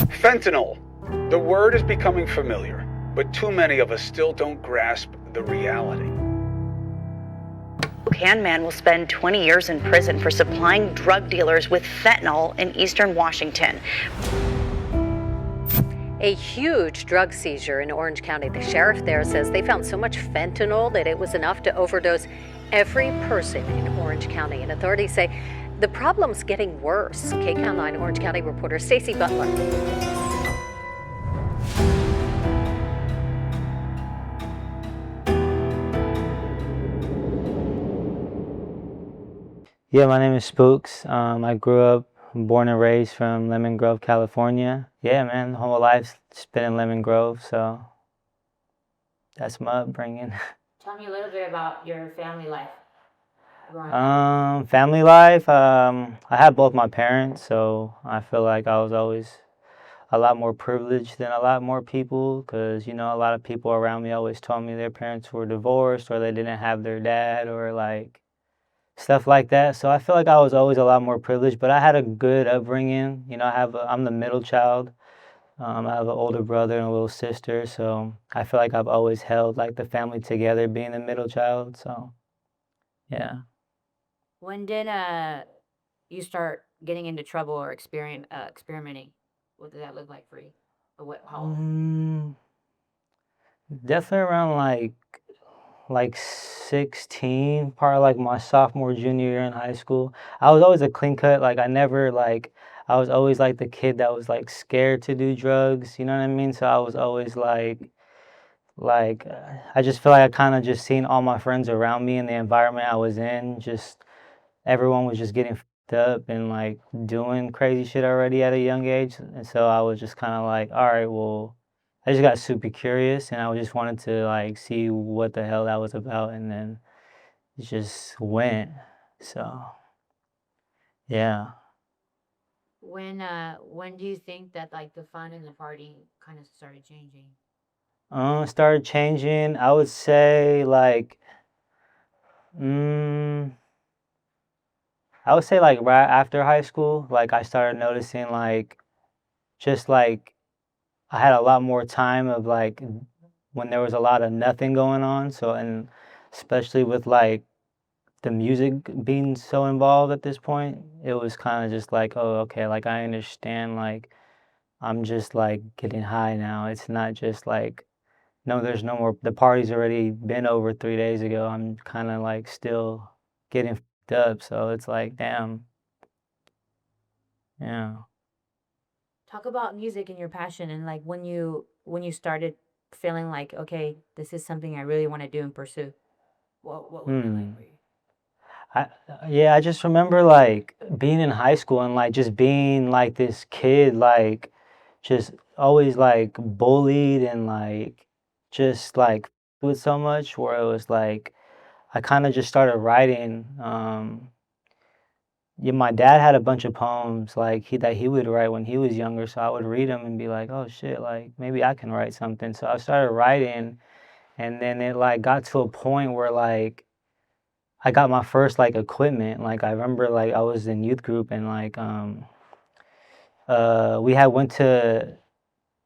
Fentanyl. The word is becoming familiar, but too many of us still don't grasp the reality. Spokane man will spend 20 years in prison for supplying drug dealers with fentanyl in eastern Washington. A huge drug seizure in Orange County. The sheriff there says they found so much fentanyl that it was enough to overdose every person in Orange County. And authorities say the problem's getting worse. KCAL 9 Orange County reporter Stacey Butler. Yeah, my name is Spooks. I grew up, born and raised from Lemon Grove, California. Yeah, man, the whole life spent in Lemon Grove, so that's my upbringing. Tell me a little bit about your family life. Family life, I had both my parents, so I feel like I was always a lot more privileged than a lot more people, because, you know, a lot of people around me always told me their parents were divorced or they didn't have their dad or like stuff like that. So I feel like I was always a lot more privileged, but I had a good upbringing. You know, I'm the middle child. I have an older brother and a little sister, so I feel like I've always held like the family together, being the middle child. So, yeah. When did you start getting into trouble or experimenting? What did that look like for you? Or how old? Definitely around like 16, probably like my sophomore, junior year in high school. I was always a clean cut. Like I was always like the kid that was like scared to do drugs. You know what I mean? So I was always I just feel like I kind of just seen all my friends around me and the environment I was in. Just everyone was just getting fucked up and like doing crazy shit already at a young age. And so I was just kind of like, all right, well, I just got super curious and I just wanted to like see what the hell that was about, and then it just went. So, yeah. When do you think that like the fun and the party kind of started changing? Started changing, I would say mm, I would say like right after high school, like I started noticing like just like I had a lot more time of like when there was a lot of nothing going on. So, and especially with like the music being so involved at this point, it was kind of just like, oh, okay, like I understand, like I'm just like getting high now. It's not just like, no, there's no more, the party's already been over 3 days ago. I'm kind of like still getting fed up. So it's like, damn, yeah. Talk about music and your passion, and like when you started feeling like, okay, this is something I really want to do and pursue. What was that like Hmm. for you? I, yeah, I just remember like being in high school and like just being like this kid, like just always like bullied and like just like with so much, where it was like I kind of just started writing. Yeah, my dad had a bunch of poems like he would write when he was younger, so I would read them and be like, oh shit, like maybe I can write something. So I started writing, and then it like got to a point where like I got my first like equipment. Like I remember like I was in youth group and like we had went to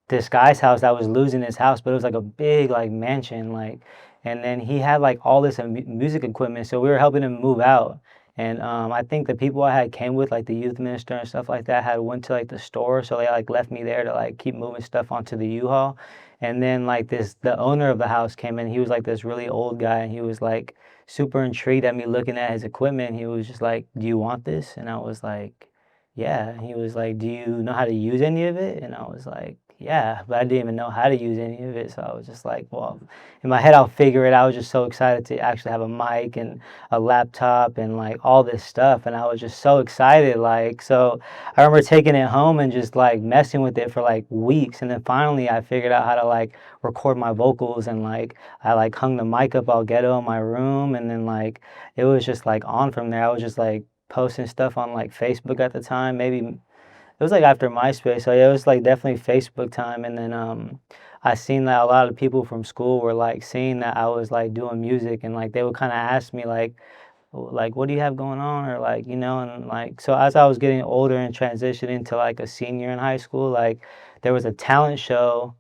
this guy's house that was losing his house, but it was like a big like mansion, like, and then he had like all this music equipment, so we were helping him move out. And I think the people I had came with, like the youth minister and stuff like that, had went to like the store, so they like left me there to like keep moving stuff onto the U-Haul. And then like the owner of the house came in. He was like this really old guy, and he was like super intrigued at me looking at his equipment. He was just like, "Do you want this?" And I was like, yeah. And he was like, "Do you know how to use any of it?" And I was like, "Yeah," but I didn't even know how to use any of it. So I was just like, well, in my head, I'll figure it out. I was just so excited to actually have a mic and a laptop and like all this stuff. And I was just so excited. Like, so I remember taking it home and just like messing with it for like weeks. And then finally I figured out how to like record my vocals, and like I like hung the mic up all ghetto in my room. And then like it was just like on from there. I was just like posting stuff on like Facebook at the time. Maybe it was like after MySpace. So yeah, it was like definitely Facebook time. And then I seen that a lot of people from school were like seeing that I was like doing music, and like they would kind of ask me like, like, what do you have going on? Or like, and like, so as I was getting older and transitioning to like a senior in high school, like there was a talent show,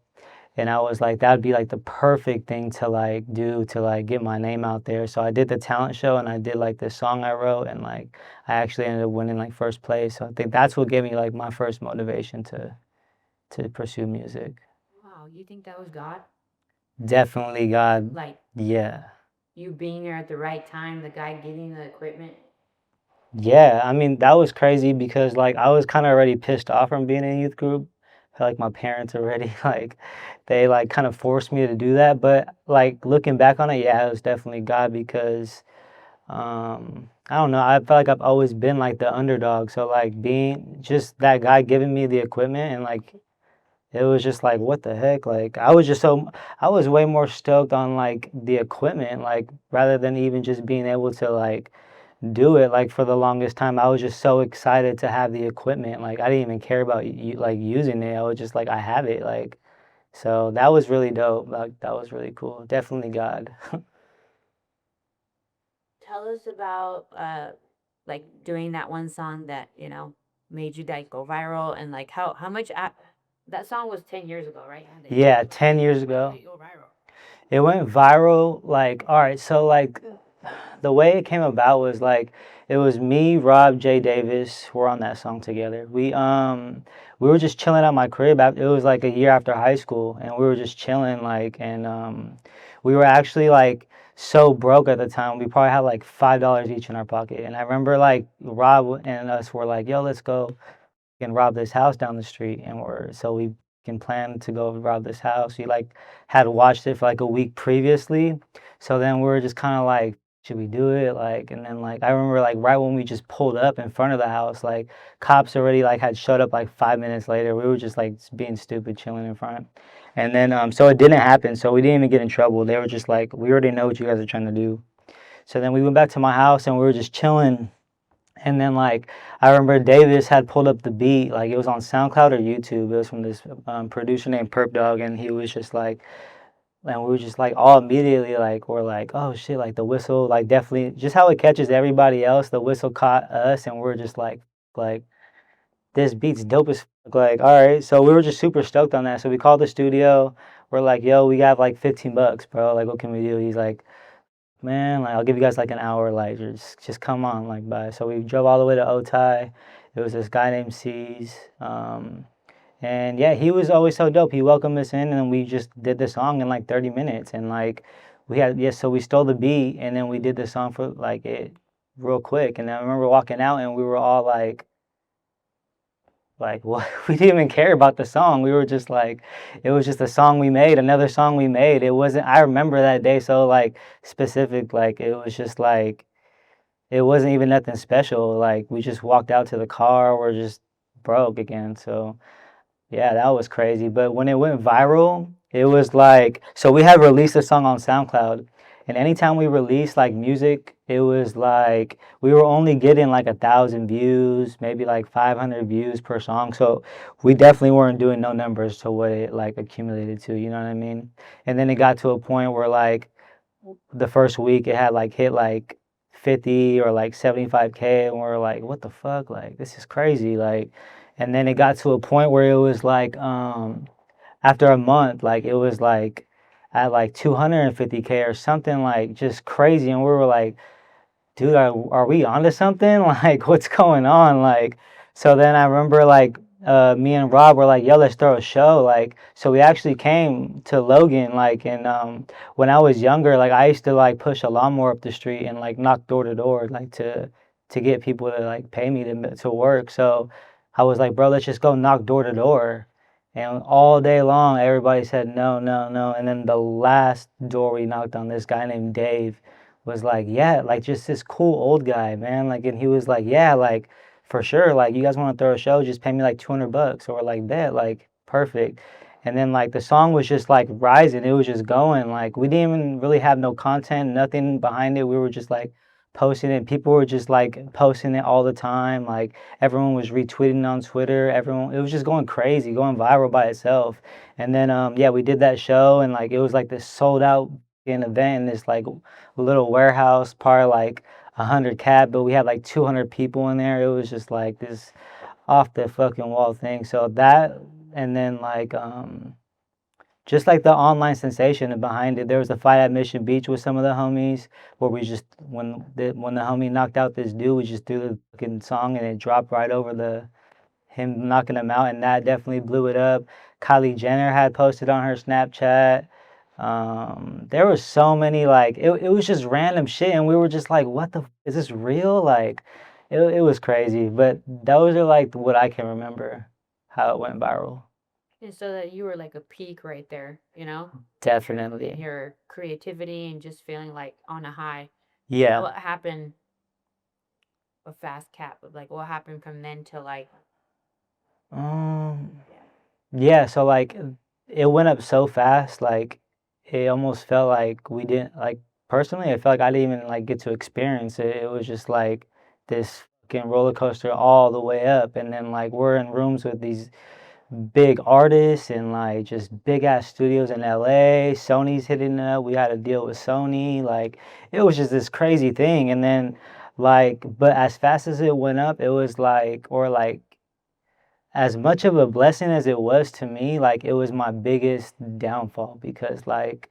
and I was like, that would be like the perfect thing to like do to like get my name out there. So I did the talent show and I did like this song I wrote, and like I actually ended up winning like first place. So I think that's what gave me like my first motivation to pursue music. Wow, you think that was God? Definitely God. Like Yeah. you being there at the right time, the guy getting the equipment? Yeah, I mean, that was crazy because like I was kind of already pissed off from being in youth group. I feel like my parents already like they like kind of forced me to do that. But like looking back on it, yeah, it was definitely God because I don't know, I feel like I've always been like the underdog. So like being just that guy giving me the equipment, and like it was just like what the heck? Like I was way more stoked on like the equipment, like rather than even just being able to like do it. Like for the longest time I was just so excited to have the equipment, like I didn't even care about like using it. I was just like I have it, like, so that was really dope. Like that was really cool, definitely God. Tell us about like doing that one song that, made you like go viral, and like how much that song was 10 years ago, right? How did Yeah, 10 years how ago did it go viral? it went viral. Like, all right, so like the way it came about was like it was me, Rob, Jay Davis, were on that song together. We were just chilling at my crib. It was like a year after high school, and we were just chilling, like, and we were actually like so broke at the time. We probably had like $5 each in our pocket. And I remember like Rob and us were like, "Yo, let's go and rob this house down the street." And we can plan to go rob this house. We like had watched it for like a week previously, so then we were just kind of like, should we do it? Like, and then like I remember like right when we just pulled up in front of the house, like cops already like had showed up like 5 minutes later. We were just like being stupid, chilling in front. And then so it didn't happen. So we didn't even get in trouble. They were just like, we already know what you guys are trying to do. So then we went back to my house and we were just chilling. And then like I remember Davis had pulled up the beat, like it was on SoundCloud or YouTube. It was from this producer named Perp Dog, and he was just like, and we were just like all immediately like we're like, oh shit, like the whistle, like definitely just how it catches everybody else, the whistle caught us, and we're just like this beat's dope as fuck. Like, all right, so we were just super stoked on that. So we called the studio. We're like, yo, we got like $15, bro. Like, what can we do? He's like, man, like I'll give you guys like an hour, like just come on, like by. So we drove all the way to Otay. It was this guy named C's, and yeah, he was always so dope. He welcomed us in, and we just did the song in like 30 minutes, and like we had so we stole the beat, and then we did the song for like it real quick. And I remember walking out, and we were all like what? We didn't even care about the song. We were just like, it was just a song we made, another song we made. It wasn't. I remember that day so like specific. Like it was just like it wasn't even nothing special. Like we just walked out to the car. We're just broke again. So yeah, that was crazy. But when it went viral, it was like, so we had released a song on SoundCloud, and anytime we released like music, it was like we were only getting like 1,000 views, maybe like 500 views per song. So we definitely weren't doing no numbers to what it like accumulated to. You know what I mean? And then it got to a point where like the first week it had like hit like 50 or like 75K, and we're like, what the fuck? Like this is crazy. Like, and then it got to a point where it was like after a month, like it was like at like 250K or something, like just crazy. And we were like, dude, are we onto something? Like, what's going on? Like, so then I remember like me and Rob were like, yo, let's throw a show. Like, so we actually came to Logan, like, and when I was younger, like I used to like push a lawnmower up the street and like knock door to door, like to get people to like pay me to work. So I was like, bro, let's just go knock door to door. And all day long, everybody said no, no, no. And then the last door we knocked on, this guy named Dave was like, yeah, like just this cool old guy, man. Like, and he was like, yeah, like for sure. Like, you guys want to throw a show? Just pay me like $200. Or like that, like perfect. And then like the song was just like rising. It was just going. Like we didn't even really have no content, nothing behind it. We were just like posting it. People were just like posting it all the time. Like everyone was retweeting on Twitter. Everyone, it was just going crazy, going viral by itself. And then yeah, we did that show, and like it was like this sold out an event in this like little warehouse, probably like 100 cap, but we had like 200 people in there. It was just like this off the fucking wall thing. So that, and then like just like the online sensation behind it. There was a fight at Mission Beach with some of the homies where we just when the homie knocked out this dude, we just threw the fucking song and it dropped right over the him knocking him out, and that definitely blew it up. Kylie Jenner had posted on her Snapchat. There was so many like it was just random shit, and we were just like, "What the is this real?" Like, it was crazy. But those are like what I can remember how it went viral. And so that you were like a peak right there, you know, in Definitely, your creativity and just feeling like on a high. yeah. What happened? A fast cap of like what happened from then to like Um, yeah. So like, it went up so fast. Like, it almost felt like we didn't like. Personally, I felt like I didn't even like get to experience it. It was just like this fucking roller coaster all the way up, and then like we're in rooms with these big artists and like just big ass studios in LA. Sony's hitting it up. We had a deal with Sony. Like, it was just this crazy thing. And then like, but as fast as it went up, it was like, or like as much of a blessing as it was to me, like it was my biggest downfall because like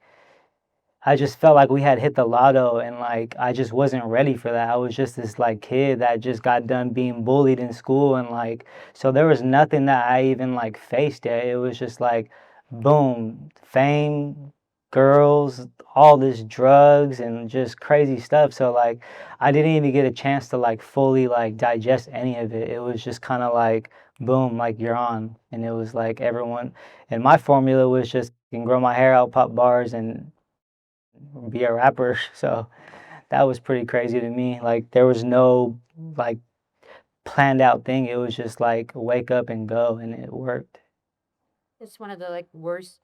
I just felt like we had hit the lotto and like I just wasn't ready for that. I was just this like kid that just got done being bullied in school and like so there was nothing that I even like faced yet. It was just like boom, fame, girls, all this drugs and just crazy stuff. So like I didn't even get a chance to like fully like digest any of it. It was just kind of like boom, like you're on. And it was like everyone and my formula was just can grow my hair out, pop bars and be a rapper. So that was pretty crazy to me. Like there was no like planned out thing. It was just like wake up and go, and it worked. it's one of the like worst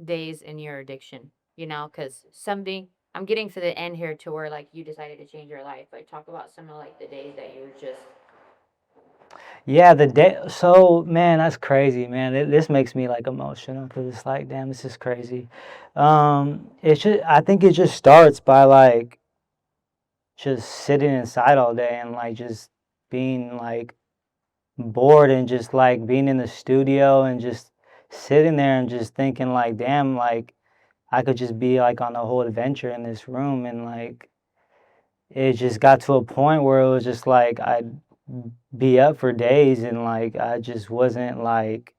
days in your addiction, you know, because something I'm getting to the end here to where like you decided to change your life. Like talk about some of like the days that you were just Yeah, the day. So man, that's crazy, man. This makes me like emotional because it's like, damn, this is crazy. It should. I think it just starts by like just sitting inside all day and like just being like bored and just like being in the studio and just sitting there and just thinking like damn like I could just be like on a whole adventure in this room and like it just got to a point where it was just like I'd be up for days and like I just wasn't like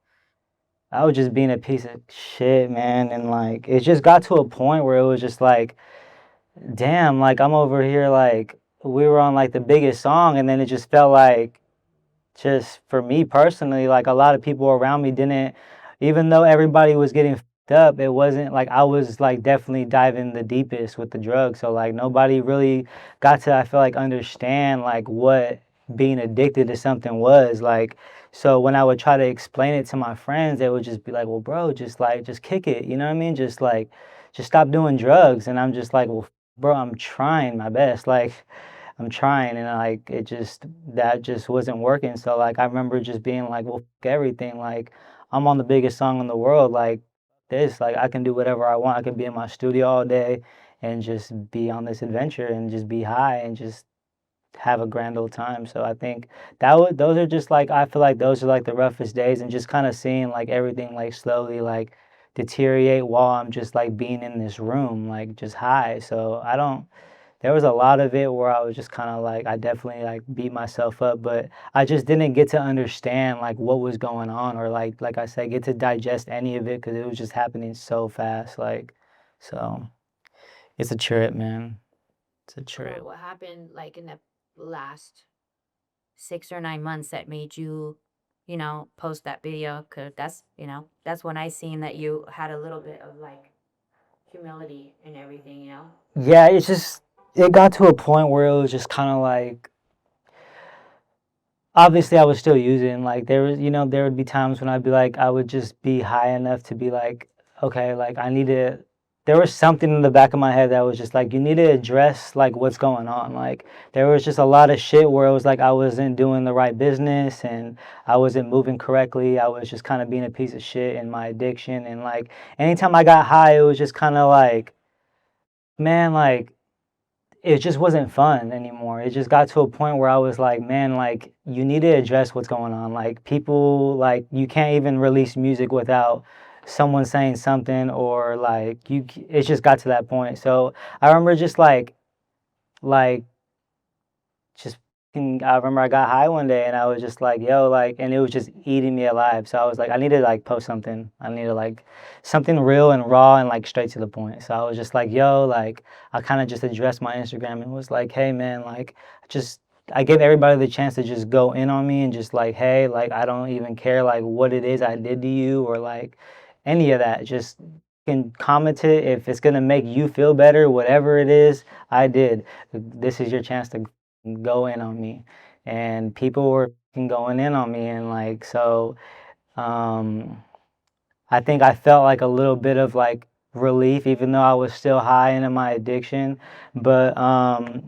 I was just being a piece of shit, man, and like it just got to a point where it was just like damn like I'm over here like we were on like the biggest song and then it just felt like just for me personally, like a lot of people around me didn't, even though everybody was getting fucked up, it wasn't like I was like definitely diving the deepest with the drugs. So like nobody really got to, I feel like, understand like what being addicted to something was. Like, so when I would try to explain it to my friends, they would just be like, well, bro, just like, just kick it. You know what I mean? Just like, just stop doing drugs. And I'm just like, well, bro, I'm trying my best. Like, I'm trying and like it just that just wasn't working. So like I remember just being like, well, fuck everything. Like I'm on the biggest song in the world. Like this, like I can do whatever I want. I can be in my studio all day and just be on this adventure and just be high and just have a grand old time. So I think those are just like I feel like those are like the roughest days and just kind of seeing like everything like slowly like deteriorate while I'm just like being in this room like just high. So I don't there was a lot of it where I was just kind of like I definitely like beat myself up, but I just didn't get to understand like what was going on or like I said get to digest any of it because it was just happening so fast like so it's a trip, man. It's a about trip. what happened like in the last 6 or 9 months that made you, you know, post that video. Cause that's, you know, that's when I seen that you had a little bit of like humility and everything, you know. Yeah, it's just it got to a point where it was just kind of like obviously I was still using like there was there would be times when I'd be like I would just be high enough to be like okay like I need to there was something in the back of my head that was just like you need to address like what's going on like there was just a lot of shit where it was like I wasn't doing the right business and I wasn't moving correctly. I was just kind of being a piece of shit in my addiction and like anytime I got high it was just kind of like man like it just wasn't fun anymore. It just got to a point where I was like, man, like you need to address what's going on. Like people, like you can't even release music without someone saying something, or like it just got to that point. So I remember just like just I remember I got high one day and I was just like, yo, like, and it was just eating me alive. So I was like, I need to like post something. I need to like something real and raw and like straight to the point. So I was just like, yo, like, I kind of just addressed my Instagram and was like, hey man, like, just I gave everybody the chance to just go in on me and just like, hey, like, I don't even care like what it is I did to you or like any of that. Just can comment it if it's gonna make you feel better, whatever it is I did. This is your chance to go in on me, and people were going in on me, and like so um I think I felt like a little bit of like relief, even though I was still high into my addiction. But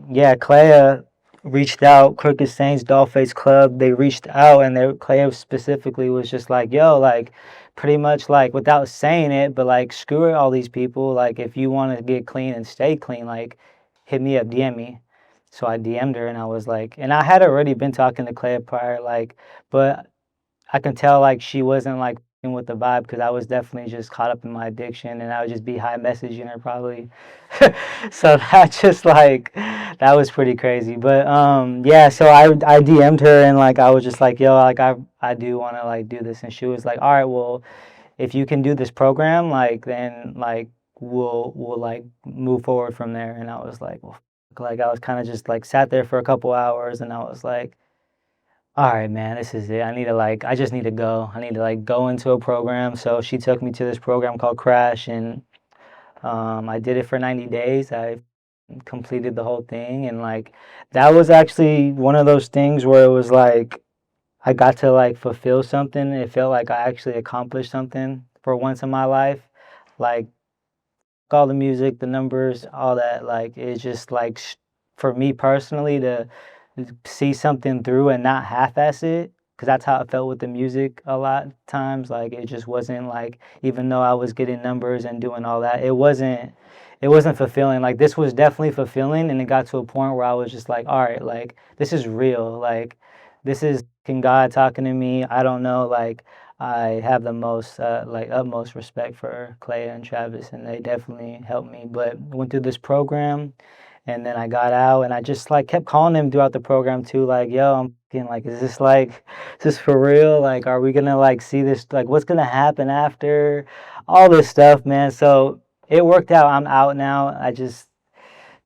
yeah, Clea reached out, Crooked Saints, Dollface Club, they reached out, and Clea specifically was just like, yo, like pretty much like without saying it, but like screw it, all these people, like if you want to get clean and stay clean, like hit me up, DM me. So I DM'd her and I was like, and I had already been talking to Clea prior, like, but I can tell like she wasn't like with the vibe, because I was definitely just caught up in my addiction and I would just be high messaging her probably. So that just like that was pretty crazy. But yeah, so I DM'd her and like I was just like, yo, like I do want to like do this, and she was like, all right, well, if you can do this program, like then like we'll like move forward from there. And I was like, well, like I was kind of just like sat there for a couple hours and I was like, all right, man, this is it. I just need to go. I need to like go into a program. So she took me to this program called Crash, and I did it for 90 days. I completed the whole thing, and like that was actually one of those things where it was like I got to like fulfill something. It felt like I actually accomplished something for once in my life. Like all the music, the numbers, all that, like it's just like for me personally to see something through and not half-ass it, because that's how I felt with the music a lot of times. Like it just wasn't like, even though I was getting numbers and doing all that, it wasn't fulfilling. Like this was definitely fulfilling, and it got to a point where I was just like, all right, like this is real. Like this is God talking to me. I don't know, like I have the most like utmost respect for Clay and Travis, and they definitely helped me. But went through this program, and then I got out, and I just like kept calling them throughout the program too, like, yo, I'm getting like, is this for real? Like, are we gonna like see this? Like, what's gonna happen after all this stuff, man? So it worked out. I'm out now. I just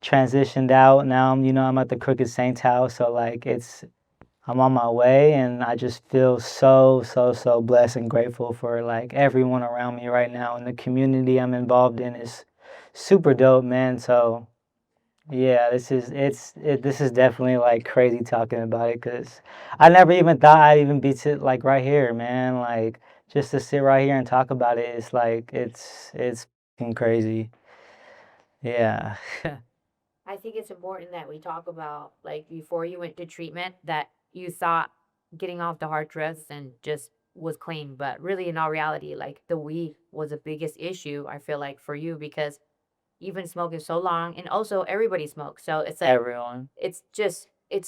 transitioned out. Now I'm at the Crooked Saints house. So like I'm on my way, and I just feel so blessed and grateful for like everyone around me right now, and the community I'm involved in is super dope, man. So yeah, this is definitely like crazy talking about it, because I never even thought I'd even be like right here, man. Like just to sit right here and talk about it, it's like it's fucking crazy. Yeah. I think it's important that we talk about, like, before you went to treatment, that you thought getting off the hard drugs and just was clean. But really, in all reality, like, the weed was the biggest issue, I feel like, for you, because you've been smoking so long, and also everybody smokes. So it's like, Everyone. it's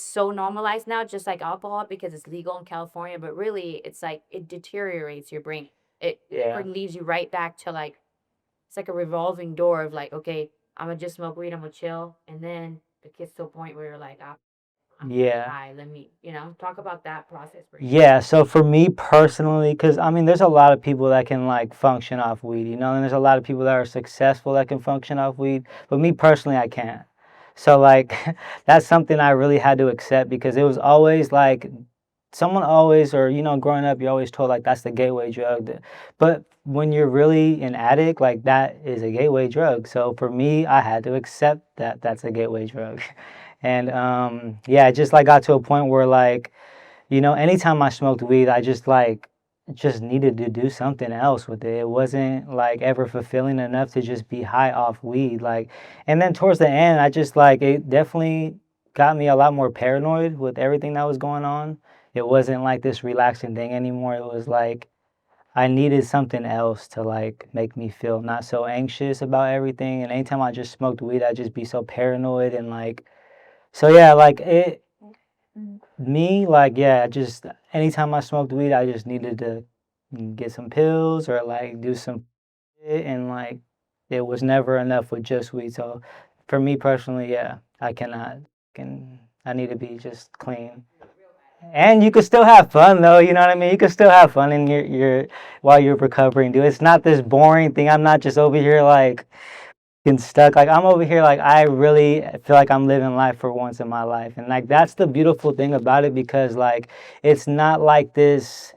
so normalized now, just like alcohol, because it's legal in California. But really, it's like it deteriorates your brain. It Yeah. leaves you right back to like, it's like a revolving door of like, okay, I'm gonna just smoke weed, I'm gonna chill, and then it gets to a point where you're like, I'm Yeah. high. Let me, talk about that process for you. Yeah, so for me personally, because I mean, there's a lot of people that can like function off weed, and there's a lot of people that are successful that can function off weed, but me personally, I can't. So like, that's something I really had to accept, because it was always like, someone always, or growing up, you're always told like that's the gateway drug. But when you're really an addict, like that is a gateway drug. So for me, I had to accept that that's a gateway drug. And yeah, it just like got to a point where like, anytime I smoked weed, I just needed to do something else with it. It wasn't like ever fulfilling enough to just be high off weed. Like, and then towards the end, I just like, it definitely got me a lot more paranoid with everything that was going on. It wasn't like this relaxing thing anymore. It was like I needed something else to like make me feel not so anxious about everything. And anytime I just smoked weed, I'd just be so paranoid and like, so yeah, like me, like, yeah, just anytime I smoked weed, I just needed to get some pills or like do some shit, and like it was never enough with just weed. So for me personally, yeah, I cannot, I need to be just clean. And you can still have fun though, you know what I mean? You can still have fun in your while you're recovering, dude. It's not this boring thing. I'm not just over here like getting stuck. Like I'm over here like I really feel like I'm living life for once in my life. And like that's the beautiful thing about it, because like it's not like this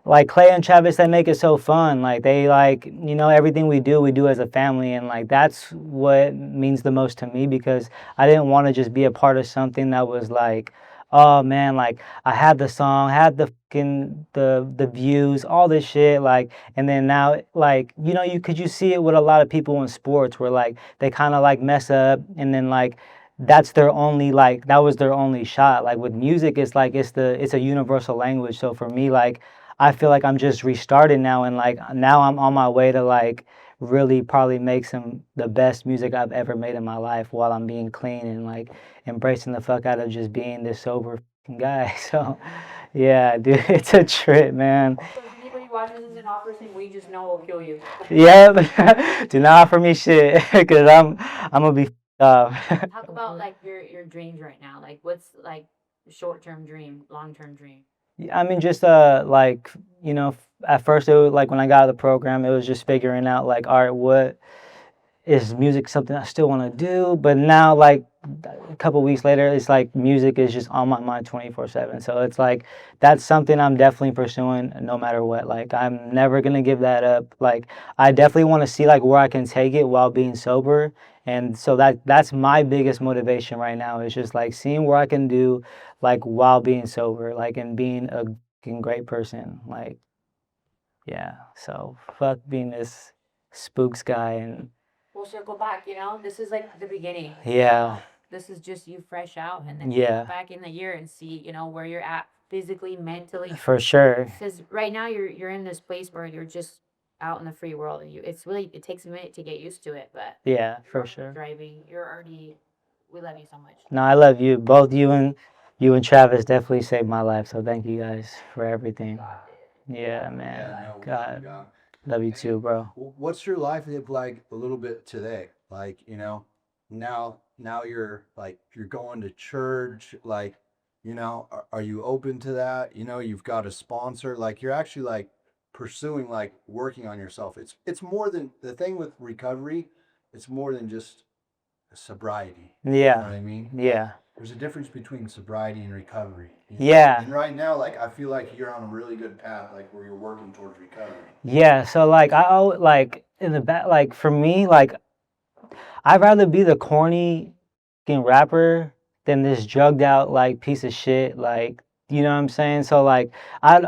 like Clay and Travis, they make it so fun. Like they like, everything we do as a family, and like that's what means the most to me, because I didn't want to just be a part of something that was like, oh man, like I had the song, had the fucking the views, all this shit, like, and then now like you see it with a lot of people in sports where like they kind of like mess up, and then like that's their only like that was their only shot. Like with music, it's like it's a universal language. So for me, like I feel like I'm just restarting now, and like now I'm on my way to like really probably make the best music I've ever made in my life while I'm being clean and like embracing the fuck out of just being this sober fucking guy. So yeah, dude, it's a trip, man. So if anybody watches this and offers him weed, just know it'll kill you. Yeah, do not offer me shit, because I'm gonna be up. Talk about like your dreams right now. Like what's like short-term dream, long-term dream? I mean, just like at first it was like when I got out of the program, it was just figuring out like, all right, what is music something I still want to do? But now, like a couple weeks later, it's like music is just on my mind 24/7. So it's like that's something I'm definitely pursuing no matter what. Like I'm never gonna give that up. Like I definitely want to see like where I can take it while being sober. And so that's my biggest motivation right now, is just like seeing where I can do like while being sober, like, and being a fucking great person. Like, yeah. So fuck being this spooks guy. And We'll circle back, this is like the beginning. yeah, This is just you fresh out, and then yeah, go back in the year and see, where you're at physically, mentally. for sure. Because right now you're in this place where you're just out in the free world, and it takes a minute to get used to it, but Yeah, you're for already sure. driving. We love you so much. No, I love you. Both you and Travis definitely saved my life. So thank you guys for everything. Yeah, man. Yeah, no, God, yeah. love you too, bro. What's your life look like a little bit today? Like, now you're going to church, like, are you open to that? You've got a sponsor, like you're actually like pursuing like working on yourself. It's more than the thing with recovery, it's more than just sobriety. You know Yeah, what I mean? yeah, There's a difference between sobriety and recovery. yeah, And right now, like I feel like you're on a really good path, like where you're working towards recovery. yeah. So like like in the back, like for me, like I'd rather be the corny fucking rapper than this drugged out like piece of shit. Like, you know what I'm saying? So like I'd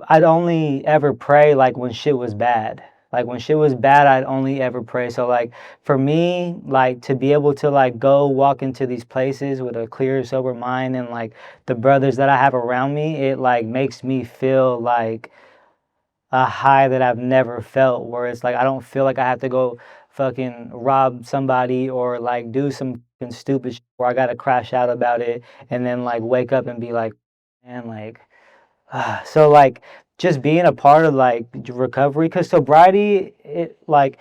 I'd only ever pray like when shit was bad. Like when shit was bad, I'd only ever pray. So like for me, like to be able to like go walk into these places with a clear, sober mind, and like the brothers that I have around me, it like makes me feel like a high that I've never felt, where it's like I don't feel like I have to go fucking rob somebody or like do some fucking stupid shit where I gotta crash out about it and then like wake up and be like, man, like, so like just being a part of like recovery, because sobriety, it like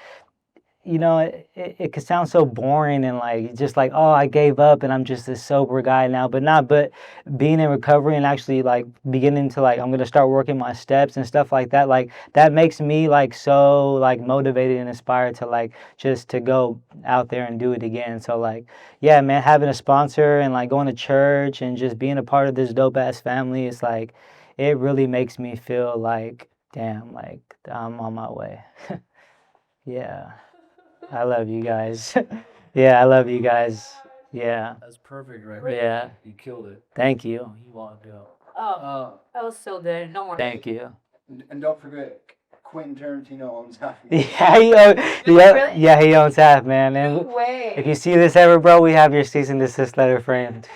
it could sound so boring and like just like, oh, I gave up and I'm just a sober guy now, but not. But being in recovery and actually like beginning to like, I'm gonna start working my steps and stuff like that. Like that makes me like so like motivated and inspired to like just to go out there and do it again. So like, yeah, man, having a sponsor and like going to church and just being a part of this dope ass family, it's like, it really makes me feel like, damn, like I'm on my way. Yeah. I love you guys. Yeah, I love you guys. Yeah. That's perfect, right? Yeah. You killed it. Thank you. You want to go. Oh, that was so good. Don't worry. Thank you. And don't forget, Quentin Tarantino owns half. Yeah, Really? yeah, he owns half, man. No And way. if you see this ever, bro, we have your cease and desist letter framed.